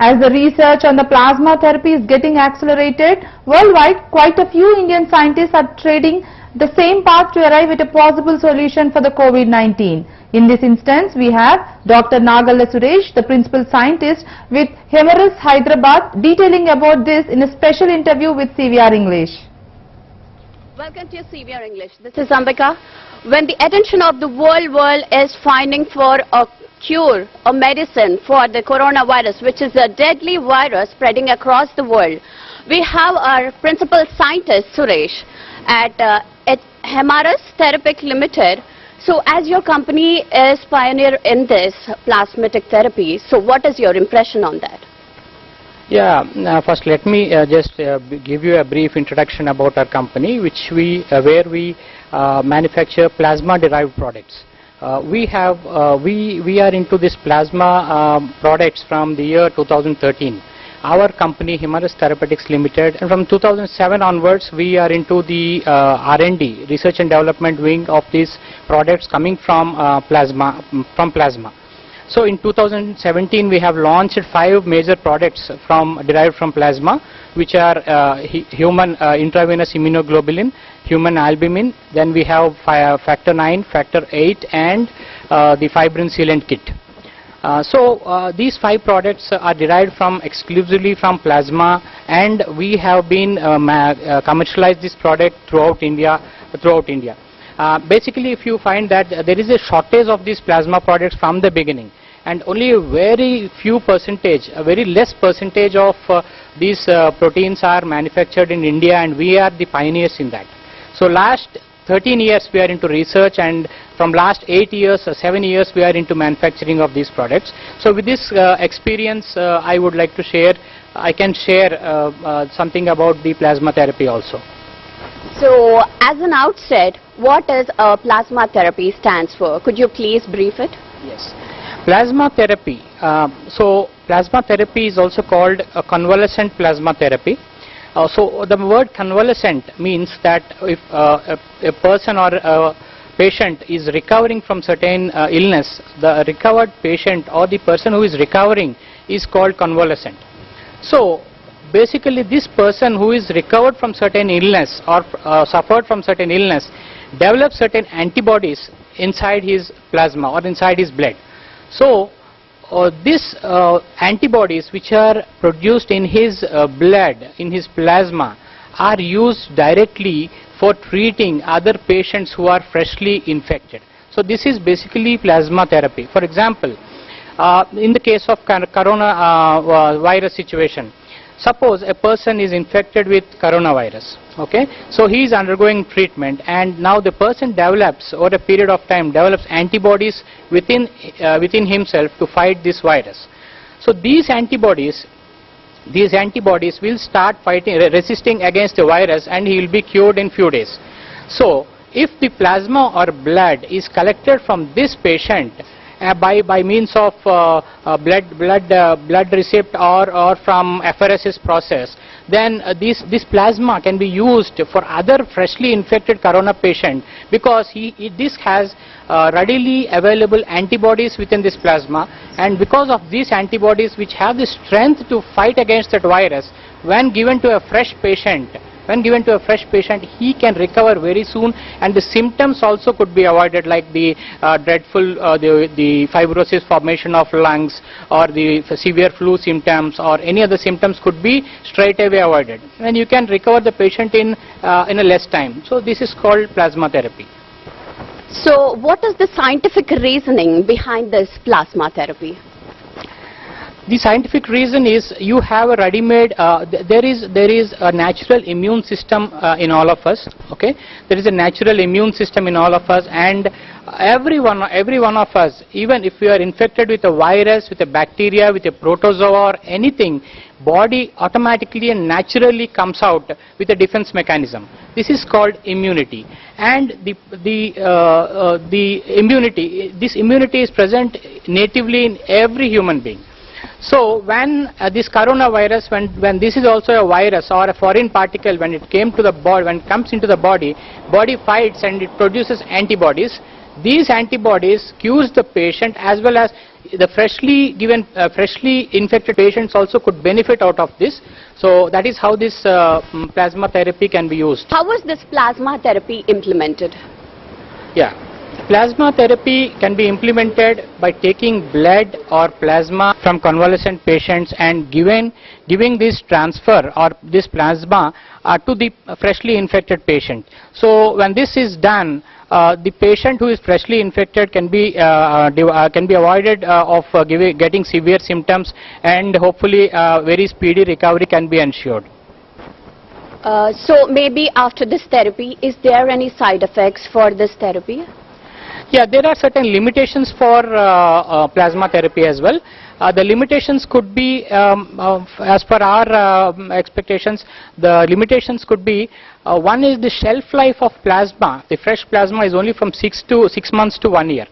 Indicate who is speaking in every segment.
Speaker 1: As the research on the plasma therapy is getting accelerated worldwide, quite a few Indian scientists are treading the same path to arrive at a possible solution for the COVID-19. In this instance, we have Dr. Nagalla Suresh, the principal scientist with Hemaris Hyderabad, detailing about this in a special interview with CVR English.
Speaker 2: Welcome to CVR English. This is Ambika. When the attention of the world is finding for a cure or medicine for the coronavirus, which is a deadly virus spreading across the world, we have our principal scientist Suresh at Hemaris Therapeutics Limited. So as your company is pioneer in this plasmatic therapy, so what is your impression on that?
Speaker 3: Yeah, first let me just give you a brief introduction about our company, where we manufacture plasma derived products. We are into this plasma products from the year 2013. Our company Hemaris Therapeutics Limited, and from 2007 onwards we are into the R&D, research and development wing of these products coming from plasma. So in 2017 we have launched 5 major products derived from plasma, which are human intravenous immunoglobulin, human albumin, then we have factor 9, factor 8 and the fibrin sealant kit. These 5 products are derived exclusively from plasma, and we have been commercialized this product throughout India. Basically, if you find that there is a shortage of these plasma products from the beginning, and only a very less percentage of these proteins are manufactured in India, and we are the pioneers in that. So last 13 years we are into research, and from last 7 years we are into manufacturing of these products. So with this experience I would like to share, I can share something about the plasma therapy also.
Speaker 2: So as an outset, what is a plasma therapy stands for? Could you please brief it?
Speaker 3: Yes. Plasma therapy. So plasma therapy is also called a convalescent plasma therapy. So the word convalescent means that if a person or a patient is recovering from certain illness, the recovered patient or the person who is recovering is called convalescent. So basically this person who is recovered from certain illness or suffered from certain illness develops certain antibodies inside his plasma or inside his blood. So these antibodies which are produced in his blood, in his plasma, are used directly for treating other patients who are freshly infected. So this is basically plasma therapy. For example, in the case of coronavirus situation, suppose a person is infected with coronavirus, okay, so he is undergoing treatment, and now the person develops, over a period of time, develops antibodies within himself to fight this virus. So these antibodies will start resisting against the virus, and he will be cured in few days. So if the plasma or blood is collected from this patient by means of blood receipt or from apheresis process, then this plasma can be used for other freshly infected corona patient, because this has readily available antibodies within this plasma, and because of these antibodies which have the strength to fight against that virus, when given to a fresh patient, he can recover very soon, and the symptoms also could be avoided, like the dreadful the fibrosis formation of lungs, or the severe flu symptoms, or any other symptoms could be straight away avoided, and you can recover the patient in a less time. So this is called plasma therapy.
Speaker 2: So what is the scientific reasoning behind this plasma therapy?
Speaker 3: The scientific reason is you have a ready-made, there is a natural immune system in all of us, okay? There is a natural immune system in all of us, and every one of us, even if we are infected with a virus, with a bacteria, with a protozoa or anything, body automatically and naturally comes out with a defense mechanism. This is called immunity, and this immunity is present natively in every human being. So when this coronavirus, when this is also a virus or a foreign particle, when it comes into the body, body fights and it produces antibodies. These antibodies cures the patient, as well as the freshly infected patients also could benefit out of this. So that is how this plasma therapy can be used.
Speaker 2: How was this plasma therapy implemented?
Speaker 3: Yeah. Plasma therapy can be implemented by taking blood or plasma from convalescent patients and giving this transfer or this plasma to the freshly infected patient. So when this is done, the patient who is freshly infected can be avoided of getting severe symptoms, and hopefully very speedy recovery can be ensured.
Speaker 2: So maybe after this therapy, is there any side effects for this therapy?
Speaker 3: Yeah, there are certain limitations for plasma therapy as well. The limitations could be, as per our expectations, the limitations could be, one is the shelf life of plasma. The fresh plasma is only from 6 months to 1 year.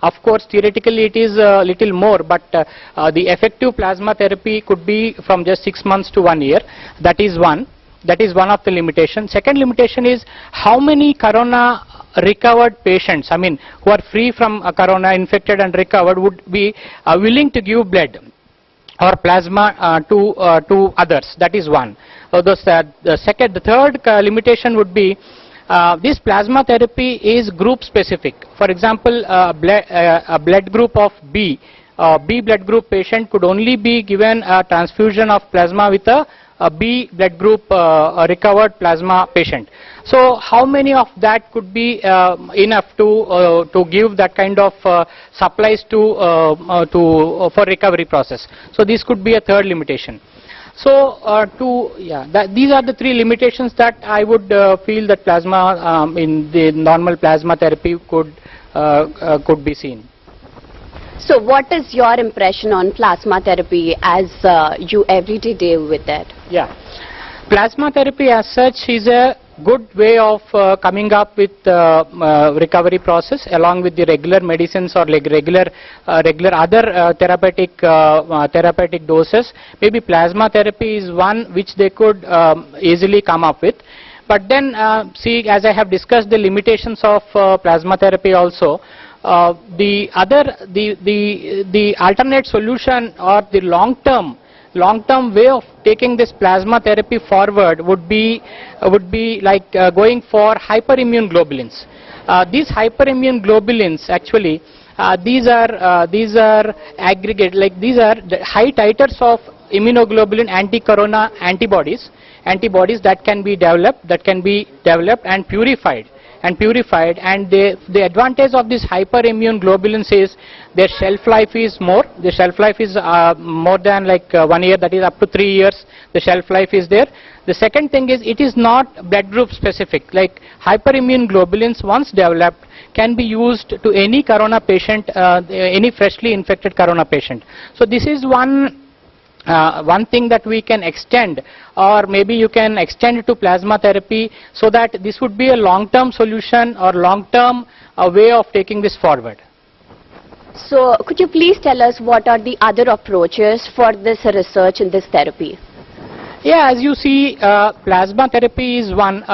Speaker 3: Of course, theoretically it is a little more, but the effective plasma therapy could be from just 6 months to 1 year. That is one. That is one of the limitations. Second limitation is how many corona recovered patients, I mean, who are free from corona, infected and recovered, would be willing to give blood or plasma to others. That is one. The third limitation would be this plasma therapy is group specific. For example, a blood group of B blood group patient could only be given a transfusion of plasma with a B blood group recovered plasma patient. So how many of that could be enough to give that kind of supplies for recovery process? So this could be a third limitation. So these are the three limitations that I would feel that plasma in the normal plasma therapy could be seen.
Speaker 2: So what is your impression on plasma therapy as you every day deal with it?
Speaker 3: Yeah, plasma therapy as such is a good way of coming up with recovery process along with the regular medicines or regular other therapeutic doses. Maybe plasma therapy is one which they could easily come up with. But then see, as I have discussed the limitations of plasma therapy also, the alternate solution or the long term way of taking this plasma therapy forward would be like going for hyperimmune globulins. These hyperimmune globulins actually these are aggregate, like these are the high titers of immunoglobulin anti-corona antibodies that can be developed and purified. And the advantage of this hyperimmune globulins is their shelf life is more. The shelf life is more than like 1 year, that is up to 3 years. The shelf life is there. The second thing is it is not blood group specific. Like hyperimmune globulins once developed can be used to any corona patient, any freshly infected corona patient. So this is one thing that we can extend, or maybe you can extend it to plasma therapy, so that this would be a long-term solution or long-term way of taking this forward.
Speaker 2: So could you please tell us what are the other approaches for this research in this therapy?
Speaker 3: Yeah, as you see, plasma therapy is one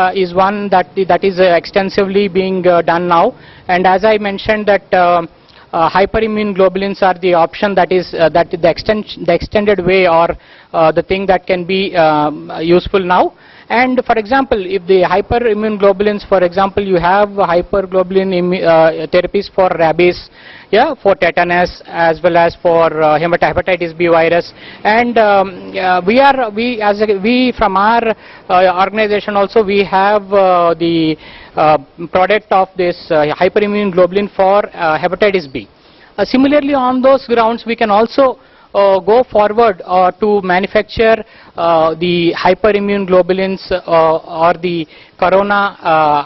Speaker 3: that is extensively being done now, and as I mentioned that hyperimmune globulins are the option that is the extended way, or the thing that can be useful now. And for example, if the hyperimmune globulins, for example, you have hyperglobulin therapies for rabies, yeah, for tetanus, as well as for hepatitis B virus, and we from our organization also, we have the product of this hyperimmune globulin for hepatitis B. Similarly, on those grounds, we can also go forward to manufacture the hyperimmune globulins or the corona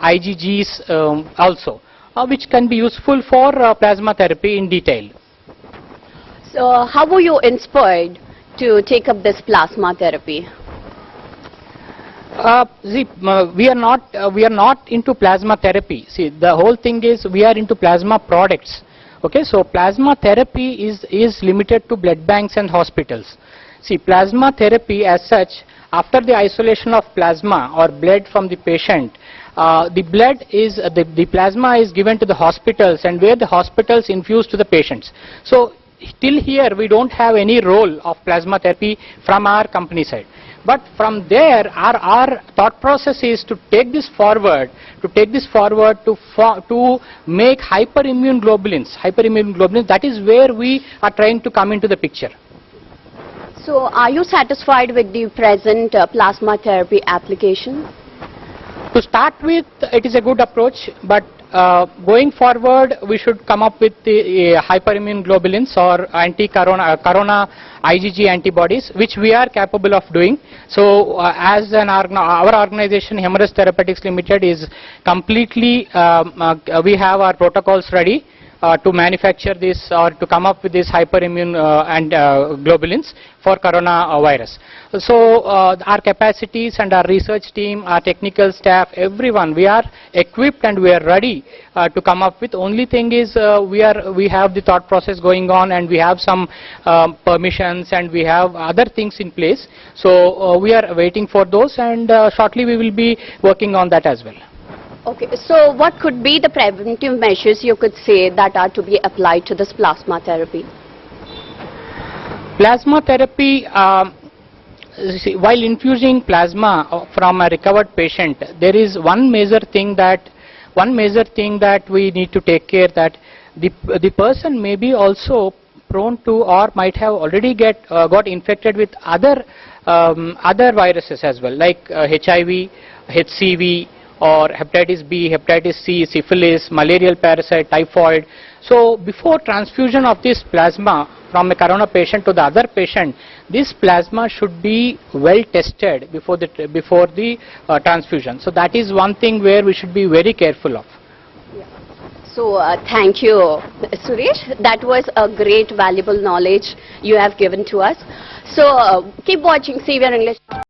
Speaker 3: IgGs also, which can be useful for plasma therapy in detail.
Speaker 2: So how were you inspired to take up this plasma therapy?
Speaker 3: See, we are not into plasma therapy. See, the whole thing is we are into plasma products. Okay, so plasma therapy is limited to blood banks and hospitals. See, plasma therapy as such, after the isolation of plasma or blood from the patient, the plasma is given to the hospitals, and where the hospitals infuse to the patients. So till here we don't have any role of plasma therapy from our company side. But from there, our thought process is to take this forward, to make hyperimmune globulins. That is where we are trying to come into the picture.
Speaker 2: So are you satisfied with the present plasma therapy application?
Speaker 3: To start with, it is a good approach, but going forward, we should come up with the hyperimmune globulins or corona IgG antibodies, which we are capable of doing. So, our organization, Hemorrhage Therapeutics Limited, is completely, we have our protocols ready to manufacture this or to come up with this hyperimmune globulins for coronavirus. So our capacities and our research team, our technical staff, everyone, we are equipped and we are ready to come up with. Only thing is we have the thought process going on, and we have some permissions, and we have other things in place. So we are waiting for those, and shortly we will be working on that as well.
Speaker 2: Okay, so what could be the preventive measures you could say that are to be applied to this plasma therapy?
Speaker 3: Plasma therapy, while infusing plasma from a recovered patient, there is one major thing that we need to take care, that the person may be also prone to or might have already got infected with other viruses as well, like HIV, HCV, or hepatitis B, hepatitis C, syphilis, malarial parasite, typhoid. So before transfusion of this plasma from a corona patient to the other patient, this plasma should be well tested before the transfusion. So that is one thing where we should be very careful of.
Speaker 2: So thank you, Suresh. That was a great valuable knowledge you have given to us. So keep watching CVR English.